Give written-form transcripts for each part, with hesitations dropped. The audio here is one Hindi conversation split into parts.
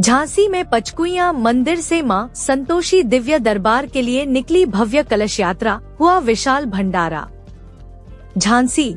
झांसी में पचकुइयां मंदिर से मां संतोषी दिव्य दरबार के लिए निकली भव्य कलश यात्रा, हुआ विशाल भंडारा। झांसी।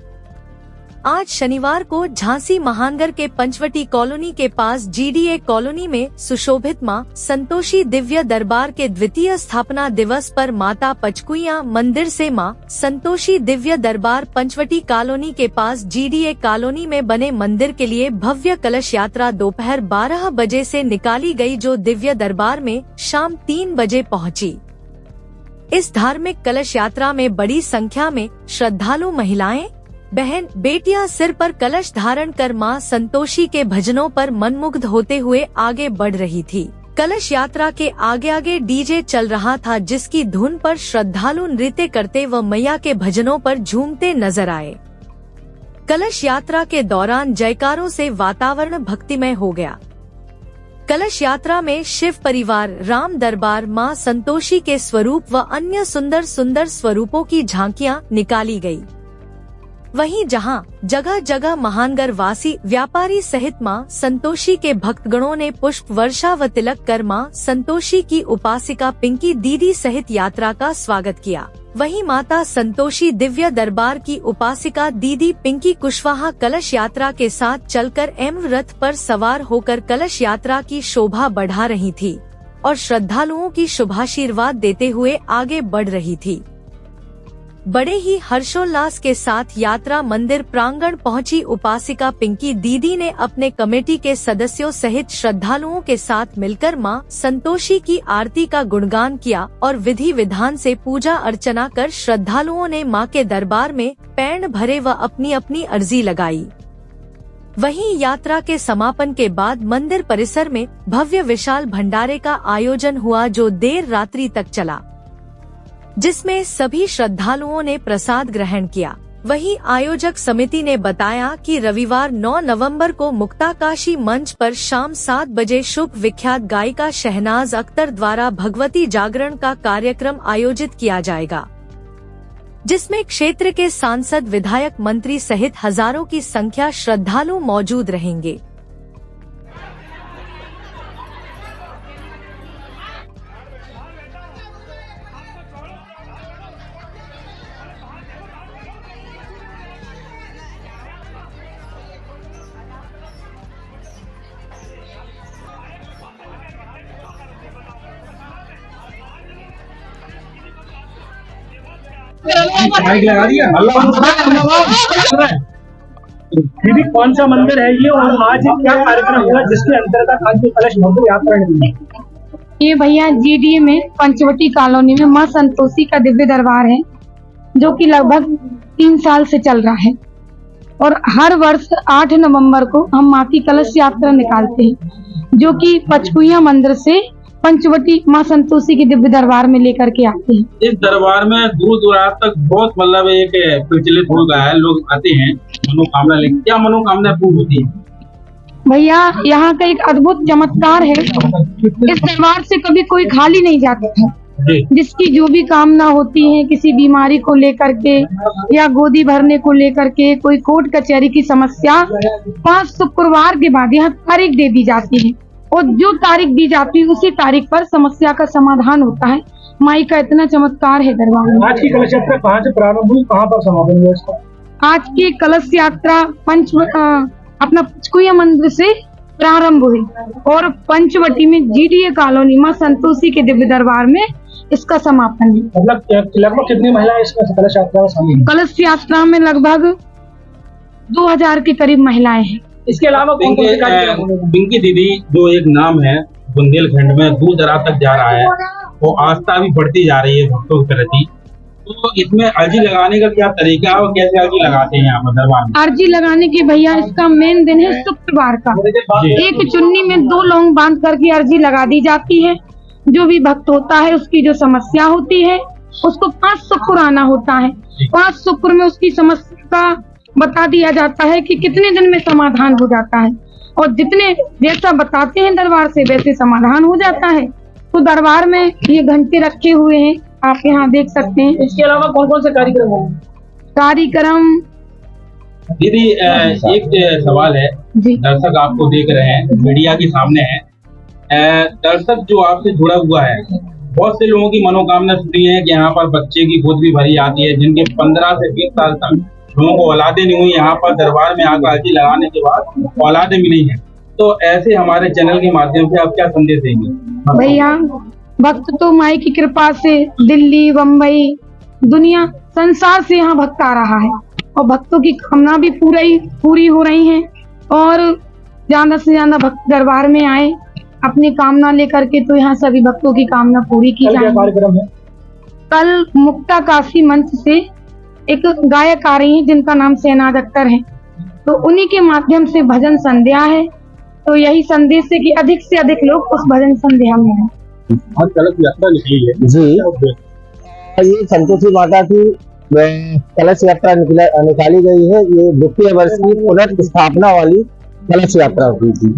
आज शनिवार को झांसी महानगर के पंचवटी कॉलोनी के पास जीडीए कॉलोनी में सुशोभित मां संतोषी दिव्य दरबार के द्वितीय स्थापना दिवस पर माता पचकुइयां मंदिर से मां संतोषी दिव्य दरबार पंचवटी कॉलोनी के पास जीडीए कॉलोनी में बने मंदिर के लिए भव्य कलश यात्रा दोपहर 12 बजे से निकाली गई, जो दिव्य दरबार में शाम 3 बजे पहुंची। इस धार्मिक कलश यात्रा में बड़ी संख्या में श्रद्धालु महिलाएं, बहन, बेटियां सिर पर कलश धारण कर मां संतोषी के भजनों पर मनमुग्ध होते हुए आगे बढ़ रही थी। कलश यात्रा के आगे आगे डीजे चल रहा था, जिसकी धुन पर श्रद्धालु नृत्य करते व मैया के भजनों पर झूमते नजर आए। कलश यात्रा के दौरान जयकारों से वातावरण भक्तिमय हो गया। कलश यात्रा में शिव परिवार, राम दरबार, मां संतोषी के स्वरूप व अन्य सुंदर सुंदर स्वरूपों की झांकियां निकाली गयी। वहीं जहां जगह जगह महानगर वासी, व्यापारी सहित मां संतोषी के भक्तगणों ने पुष्प वर्षा व तिलक कर मां संतोषी की उपासिका पिंकी दीदी सहित यात्रा का स्वागत किया। वहीं माता संतोषी दिव्य दरबार की उपासिका दीदी पिंकी कुशवाहा कलश यात्रा के साथ चलकर एम रथ पर सवार होकर कलश यात्रा की शोभा बढ़ा रही थी और श्रद्धालुओं की शुभाशीर्वाद देते हुए आगे बढ़ रही थी। बड़े ही हर्षोल्लास के साथ यात्रा मंदिर प्रांगण पहुंची उपासिका पिंकी दीदी ने अपने कमेटी के सदस्यों सहित श्रद्धालुओं के साथ मिलकर मां संतोषी की आरती का गुणगान किया और विधि विधान से पूजा अर्चना कर श्रद्धालुओं ने मां के दरबार में पैर भरे व अपनी अपनी अर्जी लगाई। वहीं यात्रा के समापन के बाद मंदिर परिसर में भव्य विशाल भंडारे का आयोजन हुआ, जो देर रात्रि तक चला, जिसमें सभी श्रद्धालुओं ने प्रसाद ग्रहण किया। वहीं आयोजक समिति ने बताया कि रविवार 9 नवंबर को मुक्ताकाशी मंच पर शाम 7 बजे शुभ विख्यात गायिका शहनाज अख्तर द्वारा भगवती जागरण का कार्यक्रम आयोजित किया जाएगा, जिसमें क्षेत्र के सांसद, विधायक, मंत्री सहित हजारों की संख्या श्रद्धालु मौजूद रहेंगे। लगा दिया। दीदी, कौन सा मंदिर है ये और आज क्या कार्यक्रम हुआ जिसके अंतर्गत आज कलश यात्रा निकली? ये भैया जीडीए में पंचवटी कॉलोनी में मां संतोषी का दिव्य दरबार है, जो कि लगभग 3 साल से चल रहा है और हर वर्ष 8 नवंबर को हम मां की कलश यात्रा निकालते हैं, जो कि पचकुइयां मंदिर से पंचवटी मां संतोषी के दिव्य दरबार में लेकर के आते हैं। इस दरबार में दूर दूराज तक बहुत मतलब एक प्रचलित हो गया है, लोग आते हैं मनोकामना लेकर। क्या मनोकामना पूर्ण होती है? भैया, यहाँ का एक अद्भुत चमत्कार है, इस दरबार से कभी कोई खाली नहीं जाता था। जिसकी जो भी कामना होती है, किसी बीमारी को लेकर के या गोदी भरने को लेकर के, कोई कोर्ट कचहरी की समस्या, 5 शुक्रवार के बाद यहाँ तारीख दे दी जाती है और जो तारीख दी जाती है उसी तारीख पर समस्या का समाधान होता है। माई का इतना चमत्कार है दरबार में। आज की कलश यात्रा कहाँ से प्रारंभ हुई, कहाँ पर समापन हुआ इसका? आज की कलश यात्रा अपना पचकुइयां मंदिर से प्रारंभ हुई और पंचवटी में जीडीए कॉलोनी मां संतोषी के दिव्य दरबार में इसका समापन है। मतलब लगभग कितनी महिलाएं इसमें कलश यात्रा में शामिल हैं? कलश यात्रा में लगभग 2000 के करीब महिलाएं हैं। इसके अलावा पिंकी दीदी जो एक नाम है बुंदेलखंड में दूर दराज तक जा रहा है, वो आस्था भी बढ़ती जा रही है भक्तों के प्रति। तो इसमें अर्जी लगाने का क्या तरीका है और कैसे अर्जी लगाते हैं यहाँ पर दरबार में? अर्जी लगाने की भैया, इसका मेन दिन है शुक्रवार का। एक चुन्नी में 2 लौंग बांध करके अर्जी लगा दी जाती है। जो भी भक्त होता है, उसकी जो समस्या होती है, उसको 5 शुक्र आना होता है। 5 शुक्र में उसकी समस्या का बता दिया जाता है कि कितने दिन में समाधान हो जाता है और जितने जैसा बताते हैं दरबार से वैसे समाधान हो जाता है। तो दरबार में ये घंटे रखे हुए हैं, आप यहाँ देख सकते हैं। इसके अलावा कौन कौन से कार्यक्रम होंगे? कार्यक्रम दीदी एक सवाल है, दर्शक आपको देख रहे हैं, मीडिया के सामने है, दर्शक जो आपसे जुड़ा हुआ है, बहुत से लोगों की मनोकामना सुनी है कि यहाँ पर बच्चे की गोद भी भरी जाती है, जिनके 15 से 20 साल तक लोगों को औलादे नहीं हुई, यहाँ पर दरबार में आकर अर्जी लगाने के बाद औलादे मिली हैं। तो ऐसे हमारे चैनल के माध्यम से आप क्या संदेश देंगे? भैया, भक्त तो माई की कृपा से दिल्ली, बम्बई, दुनिया, संसार से यहाँ भक्त आ रहा है और भक्तों की कामना भी पूरी हो रही है और ज्यादा से ज्यादा भक्त दरबार में आए अपनी कामना लेकर के, तो यहाँ सभी भक्तों की कामना पूरी की जाए। कार्यक्रम है कल मुक्ता काशी मंच से एक गायक आ रही है जिनका नाम शहनाज अख्तर है, तो उन्हीं के माध्यम से भजन संध्या है। तो यही संदेश है कि अधिक से अधिक लोग उस भजन संध्या में हैं। आज कलश यात्रा निकली है जी, ये संतोषी माता की कलश यात्रा निकाली गई है। ये 2 वर्ष की पुनर्स्थापना वाली कलश यात्रा हुई थी,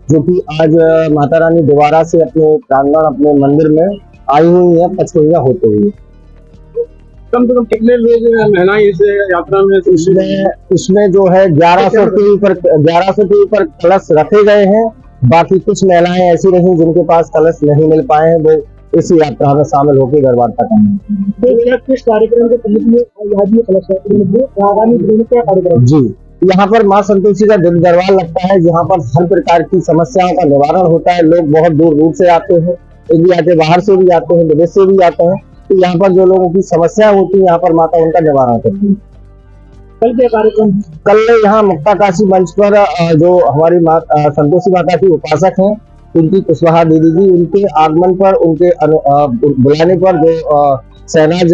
जो कि आज माता रानी दोबारा से अपने प्रांगण, अपने मंदिर में आई हुई है, पचकैया होते हुए। कम से कम कितने लोग महिलाएं इस यात्रा में? इसमें जो है 1100 के ऊपर कलश रखे गए हैं। बाकी कुछ महिलाएं ऐसी रही जिनके पास कलश नहीं मिल पाए हैं, वो इस यात्रा में शामिल होकर दरबार तक आए। किस कार्यक्रम के तहत कलश यात्रा आगामी दिनों में क्या कार्यक्रम? जी, यहाँ पर माँ संतोषी का दरबार लगता है, जहाँ पर हर प्रकार की समस्याओं का निवारण होता है। लोग बहुत दूर दूर से आते हैं, बाहर से भी आते हैं, विदेश से भी आते हैं। तो यहाँ पर जो लोगों की समस्या होती है, यहाँ पर माता उनका निवारण करती है। कल क्या कार्यक्रम? कल यहाँ मुक्ता काशी मंच पर जो हमारी संतोषी माता की उपासक हैं, उनकी कुशवाहा दीदी जी, उनके आगमन पर, उनके बुलाने पर जो शहनाज,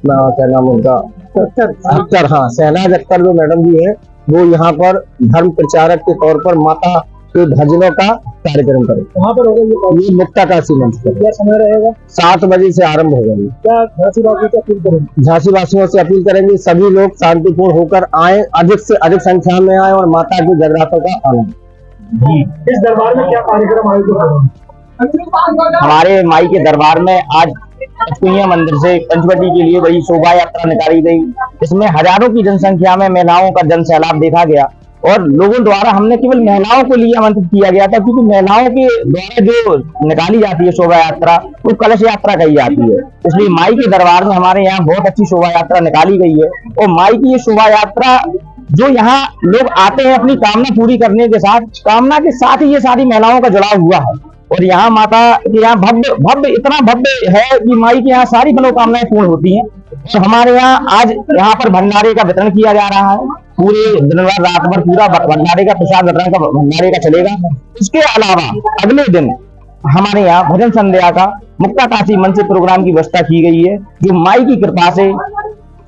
क्या नाम उनका, अख्तर, हाँ, शहनाज अख्तर जो मैडम जी है, वो यहाँ पर धर्म प्रचारक के तौर पर माता के भजनों का कार्यक्रम करें। वहाँ पर होगा ये मुक्ता काशी मंच पर। क्या समय रहेगा? 7 बजे से आरंभ होगा। क्या झांसी वासियों से अपील करेंगे? झांसी वासियों से अपील करेंगे सभी लोग शांतिपूर्ण होकर आए, अधिक से अधिक संख्या में आए और माता की जगरातों का आनंद। इस दरबार में क्या कार्यक्रम आयोजित होगा? हमारे माई के दरबार में आज पचकैया मंदिर से पंचवटी के लिए बड़ी शोभा यात्रा निकाली गई। इसमें हजारों की जनसंख्या में महिलाओं का जन सैलाब देखा गया और लोगों द्वारा हमने केवल महिलाओं को लिए आमंत्रित किया गया था, क्योंकि महिलाओं के द्वारा जो निकाली जाती है शोभा यात्रा, वो कलश यात्रा कही जाती है। इसलिए माई के दरबार में हमारे यहाँ बहुत अच्छी शोभा यात्रा निकाली गई है और माई की ये शोभा यात्रा जो यहाँ लोग आते हैं अपनी कामना पूरी करने के साथ, कामना के साथ ही ये सारी महिलाओं का जुड़ाव हुआ है। और यहाँ माता के यहाँ भव्य इतना भव्य है कि माई के यहाँ सारी मनोकामनाएं पूर्ण होती हैं। तो हमारे यहाँ आज यहाँ पर भंडारे का वितरण किया जा रहा है, पूरे दिन रात भर पूरा भंडारे का प्रसाद वितरण का भंडारे का चलेगा। इसके अलावा अगले दिन हमारे यहाँ भजन संध्या का मुक्ता काशी मंच से प्रोग्राम की व्यवस्था की गई है, जो माई की कृपा से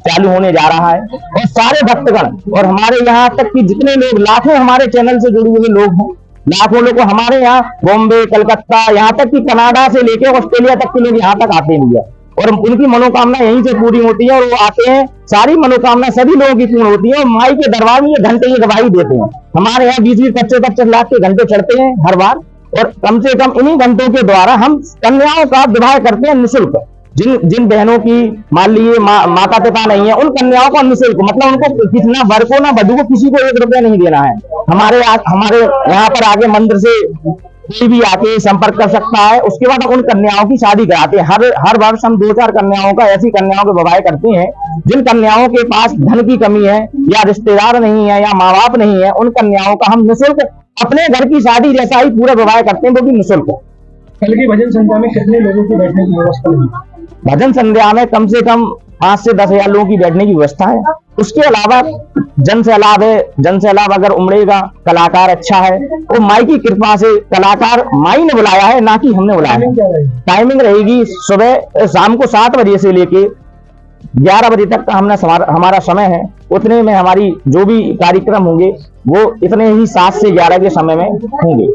चालू होने जा रहा है। और सारे भक्तगण और हमारे यहाँ तक कि जितने लोग, लाखों हमारे चैनल से जुड़े हुए लोग हैं, लाखों लोग हमारे यहाँ बॉम्बे, कलकत्ता, यहाँ तक कि कनाडा से लेकर ऑस्ट्रेलिया तक के लोग यहाँ तक आते हैं और उनकी मनोकामना यहीं से पूरी होती है और वो आते हैं, सारी मनोकामना सभी लोगों की पूर्ण होती है। और माई के दरबार में ये घंटे की गवाही देते हैं। हमारे यहाँ 20-25 लाख के घंटे चढ़ते हैं हर बार और कम से कम इन्हीं घंटों के द्वारा हम कन्याओं का विवाह करते हैं निःशुल्क। जिन बहनों की मान लीजिए माता पिता नहीं है, उन कन्याओं को निःशुल्क, मतलब उनको कितना वर को ना वधू को किसी को 1 रुपया नहीं देना है। हमारे यहाँ पर आगे मंदिर से कोई भी आके संपर्क कर सकता है। उसके बाद उन कन्याओं की शादी कराते हैं। हर वर्ष हम 2-4 कन्याओं का, ऐसी कन्याओं के विवाह करते हैं जिन कन्याओं के पास धन की कमी है या रिश्तेदार नहीं है या माँ बाप नहीं है, उन कन्याओं का हम निःशुल्क अपने घर की शादी जैसा ही पूरा विवाह करते हैं, वो भी निःशुल्क। कल की भजन संध्या में कितने लोगों की बैठने की व्यवस्था होगी? भजन संध्या में कम से कम 5 से 10 हजार लोगों की बैठने की व्यवस्था है। उसके अलावा जन सैलाब है, जन सैलाब अगर उमड़ेगा, कलाकार अच्छा है, वो माई की कृपा से कलाकार माई ने बुलाया है, ना कि हमने बुलाया है। टाइमिंग रहेगी सुबह शाम को 7 बजे से लेके 11 बजे तक का हमारा समय है। उतने में हमारी जो भी कार्यक्रम होंगे वो इतने ही 7 से 11 के समय में होंगे।